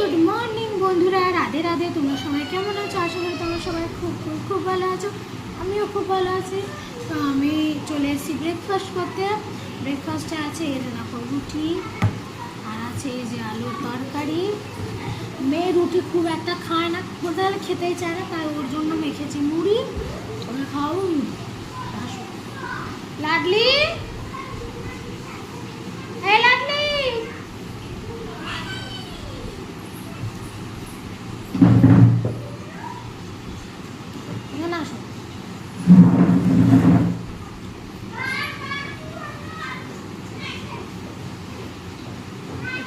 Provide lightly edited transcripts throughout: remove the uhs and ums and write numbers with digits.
Good morning বন্ধুরা, রাধে রাধে। তোমরা সবাই কেমন আছো? আশা করি তোমরা সবাই খুব খুব খুব ভালো আছো। আমিও খুব ভালো আছি। তো আমি চলে এসেছি ব্রেকফাস্ট করতে। ব্রেকফাস্টে আছে এই যে দেখো রুটি, আর আছে এই যে আলুর তরকারি। মেয়ে রুটি খুব একটা খায় না, বলতে গেলে খেতেই চায় না, তাই ওর জন্য মেখেছি মুড়ি। ওকে খাওয়াবো। লাডলি, এই লাডলি, এখানে আসো।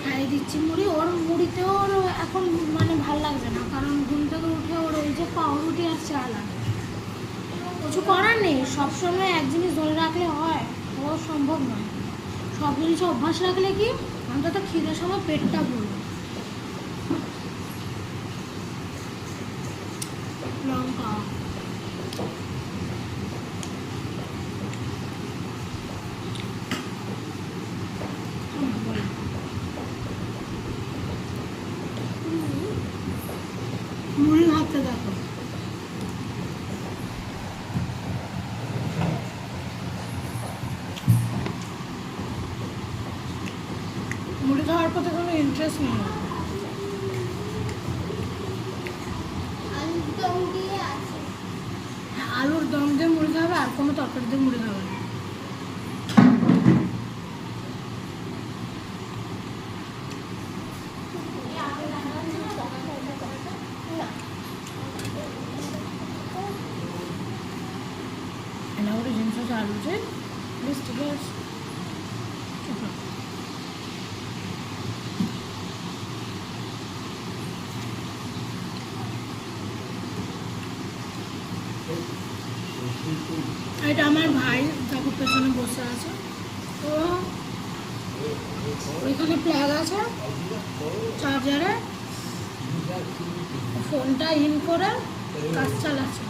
খাইয়ে দিচ্ছি মুড়ি। ওর মুড়িতেও ওর এখন মানে ভাল লাগছে না, কারণ ঘুম থেকে উঠে ওর ওই যে পাউরুটি আর চা লাগে। কিছু করার নেই, সবসময় এক জিনিস ধরে রাখলে হয়, ও সম্ভব নয়। সব জিনিস অভ্যাস রাখলে কি অন্তত খিদের সময় পেটটা ভরবে। লঙ্কা মুড়ি ভাবতে দেখো। মুড়ি খাওয়ার প্রতি কোনো ইন্টারেস্ট নেই। আলুর দম দিয়ে মুড়ি খাবে, আর কোনো তরকারি দিয়ে মুড়ি খাবে না। ଏଇଟା ଗୋଟେ ଜିନିଷ ଚାଲୁଛି ଟିକେ এটা আমার ভাই ঠাকুর পেছনে বসে আছে। তো ওইখানে প্লাগ আছে চার্জারে, ফোনটা ইন করে কাজ চালাচ্ছে।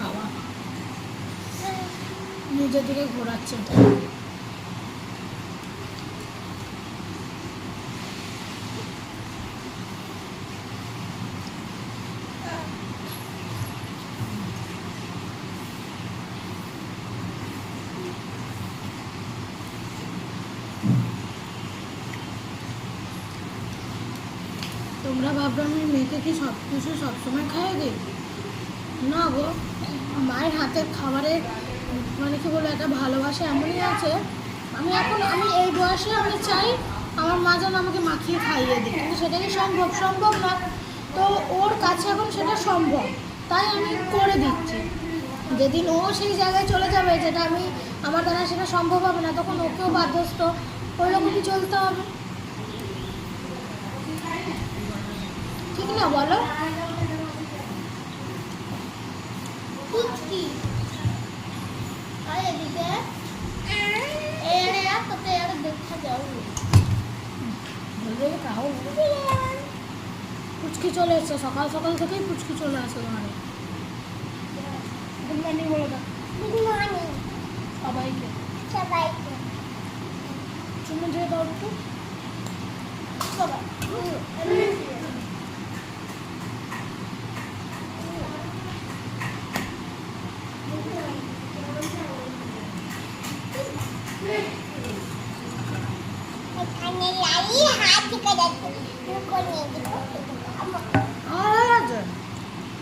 বাবা নিজের দিকে ঘোরাচ্ছে। তোমরা ভাববে আমি মেয়েকে কি সব কিছু সবসময় খাইয়ে দিই? না গো, মায়ের হাতের খাবারের মানে কি বলে একটা ভালোবাসা এমনই আছে। আমি এই বয়সে আমি চাই আমার মা যেন আমাকে মাখিয়ে খাইয়ে দিই, কিন্তু সেটা কি সম্ভব না। তো ওর কাছে এখন সেটা সম্ভব, তাই আমি করে দিচ্ছি। যেদিন ও সেই জায়গায় চলে যাবে যেটা আমার দ্বারা সেটা সম্ভব হবে না, তখন ওকেও বাধ্যস্থ ওই রকমই চলতে হবে, ঠিক না বলো? পুচকি চলে এসছে, সকাল সকাল থেকেই পুচকি চলে আসে ঘরে। গুড মর্নিং বলে দাও। গুড মর্নিং সবাইকে। চুমু দিয়ে দাও একটু।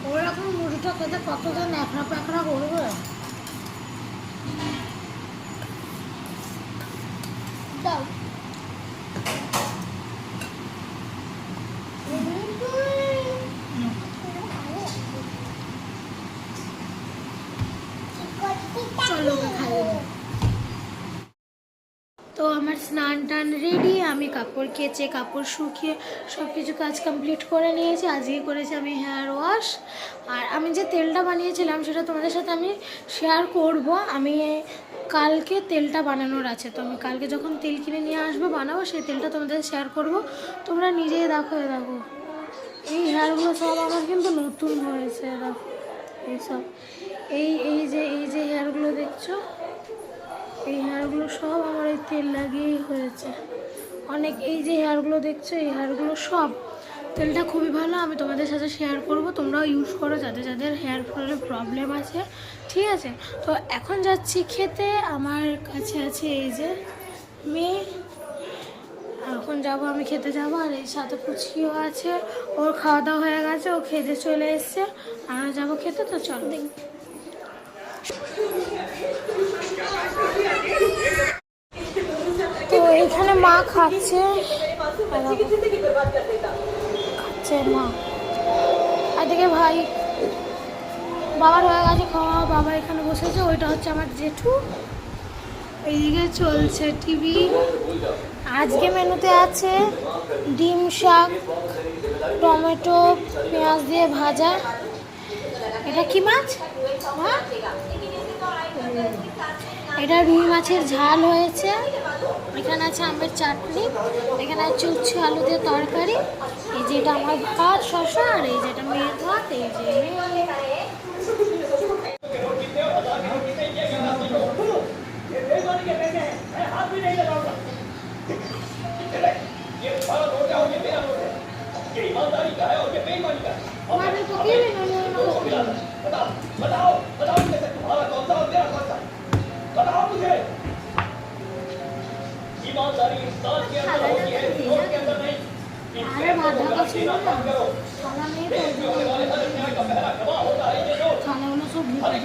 ওরকম মুড়িটা খেতে কতটা ন্যাকড়া প্যাকড়া করবে। দাও চলো খাইয়ে দাও। তো আমার স্নান টান রেডি, আমি কাপড় কেচে কাপড় শুকিয়ে সব কিছু কাজ কমপ্লিট করে নিয়েছি। আজকে করেছি আমি হেয়ার ওয়াশ, আর আমি যে তেলটা বানিয়েছিলাম সেটা তোমাদের সাথে আমি শেয়ার করব। আমি কালকে তেলটা বানানোর আছে, তো আমি কালকে যখন তেল কিনে নিয়ে আসবো বানাবো, সেই তেলটা তোমাদের শেয়ার করব। তোমরা নিজেই দেখো, দেখো এই হেয়ারগুলো সব আমার কিন্তু নতুন হয়েছে, দেখো এইসব এই যে হেয়ারগুলো দেখছো, এই হেয়ারগুলো সব আমার এই তেল লাগিয়েই হয়েছে। অনেক এই যে হেয়ারগুলো দেখছো, এই হেয়ারগুলো সব তেলটা খুবই ভালো, আমি তোমাদের সাথে শেয়ার করব, তোমরাও ইউজ করো যাদের যাদের হেয়ার ফলের প্রবলেম আছে, ঠিক আছে? তো এখন যাচ্ছি খেতে, আমার কাছে আছে এই যে মেয়ে, এখন যাব, আমি খেতে যাব। আর এই সাথে পুচকিও আছে, ওর খাওয়া দাওয়া হয়ে গেছে, ও খেতে চলে এসছে, আমরা যাবো খেতে। তো চলো তো এখানে মা খাচ্ছে, খাচ্ছে মা, আর দিকে ভাই বাবার হয়ে গেছে খাওয়া, বাবা এখানে বসেছে, ওইটা হচ্ছে আমার জেঠু, এইদিকে চলছে টিভি। আজকে মেনুতে আছে ডিম শাক, টমেটো পেঁয়াজ দিয়ে ভাজা। এটা কি মাছ? এটা রুই মাছের ঝাল হয়েছে, এখানে আছে আমের চাটনি, এখানে আছে উচ্ছে আলু দিয়ে তরকারি, এই যে এটা আমার ভাত শসা, আর এই যে এটা মেয়ের ভাত, এই যে আরে ভাত ঢাকা ছিল না, খানা নেই তো খানাগুলো সব ভিতরে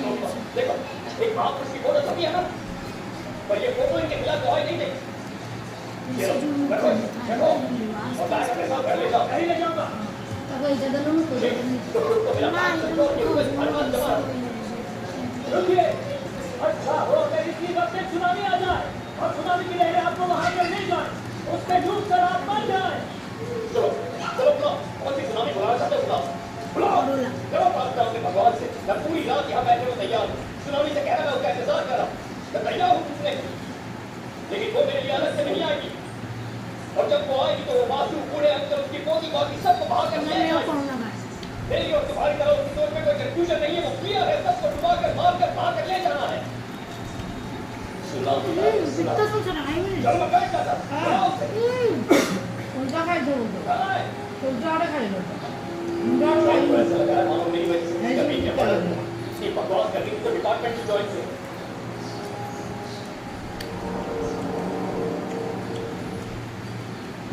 पूरी रात यहाँ बैठे हुए तैयार सुनामी से कह रहा मैं उसका इंतजार कर रहा हूँ तैयार हूँ किसने लेकिन वो मेरे लिए अलग से नहीं आएगी और जब वो आएगी तो वो मासू बूढ़े अंकल उसकी पोती बाकी सबको बाहर कर मेरी और तुम्हारी तरह उसकी सोच में कोई कंफ्यूजन नहीं है वो क्लियर है सबको डुबा कर मार कर बाहर कर ले जाना है चलो मैं बैठ जाता उल्टा खाई दो उल्टा और खाई दो ऐसा लग रहा है मानो मेरी वजह से कभी क्या ये बकवास करने की तो डिपार्टमेंट की चॉइस है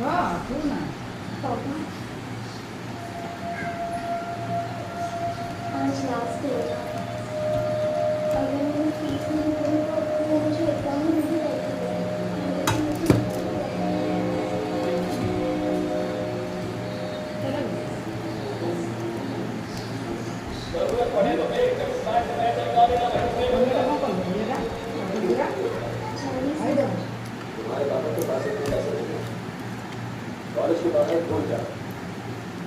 वाह तू ना आज लास्ट डे अगर मैं फीस नहीं दूँ तो मुझे एग्जाम नहीं जरूरत पड़े तो मैं एकदम स्टार्ट से मैं चलवा देना मैं तुम्हारे पापा के पास एक पैसे नहीं कॉलेज के बाहर भूल जा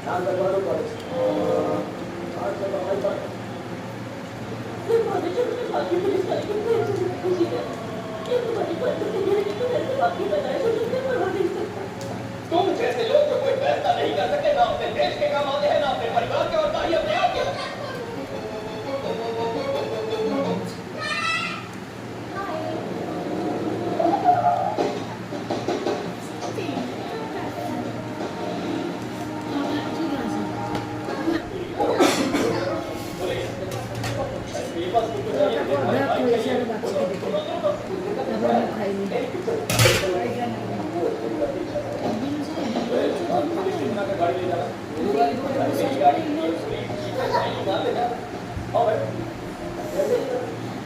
ध्यान रखवा लो कॉलेज आज तक हमारे पास तुम जैसे लोग जो कोई फैसला नहीं कर सकते ना अपने देश के काम आते हैं ना अपने परिवार के और ना ही अपने आप के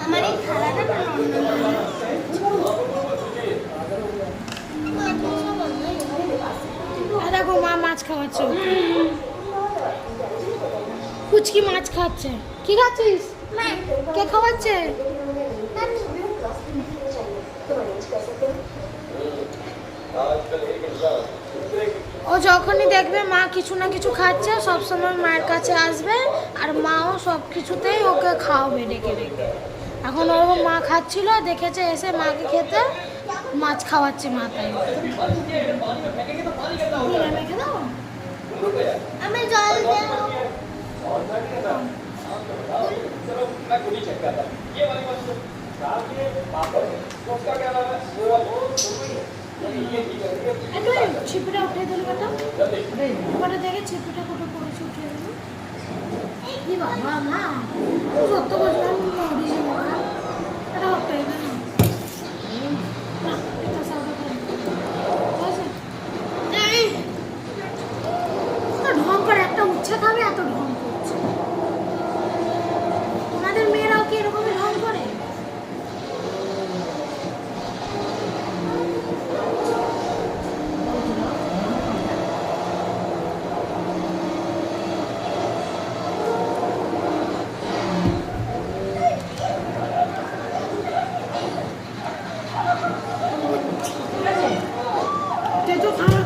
हमारे खाना ना দেখো মা মাছ খাওয়াচ্ছে, পুচকি মাছ খাচ্ছে। কি খাচ্ছিস? কে খাওয়াচ্ছে? ও যখনই দেখবে মা কিছু না কিছু খাচ্ছে সবসময় মায়ের কাছে আসবে, আর মাও সব কিছুতেই ওকে খাওয়াবে ডেকে ডেকে। এখন ওর মা খাচ্ছিল, দেখেছে এসে মাকে খেতে, মাছ খাওয়াচ্ছে মা তাই। মেখে দাও। আমি জল দেবো। चलो मैं खुद ही चेक करता हूँ ये वाली मशरूम डालिए पापड़ तो उसका क्या नाम है वो ये ठीक है একটু ছিপিটা উঠিয়ে দিল বেটা, जल्दी ওটা দেখে ছিপিটা কোটো পড়েছে উঠিয়ে দিল। কি বাবা মা, তুই সত্য বলছিলাম মরিস না, এটা হতে না না, এটা সাদা করে আছে। এই ঢং করে, একটা উচ্ছে খাবে এত ঢং করছে। তোমাদের মেয়েরাও কি এরকমই ঢং করে? ঠিক আছে? তুই তো খাওয়া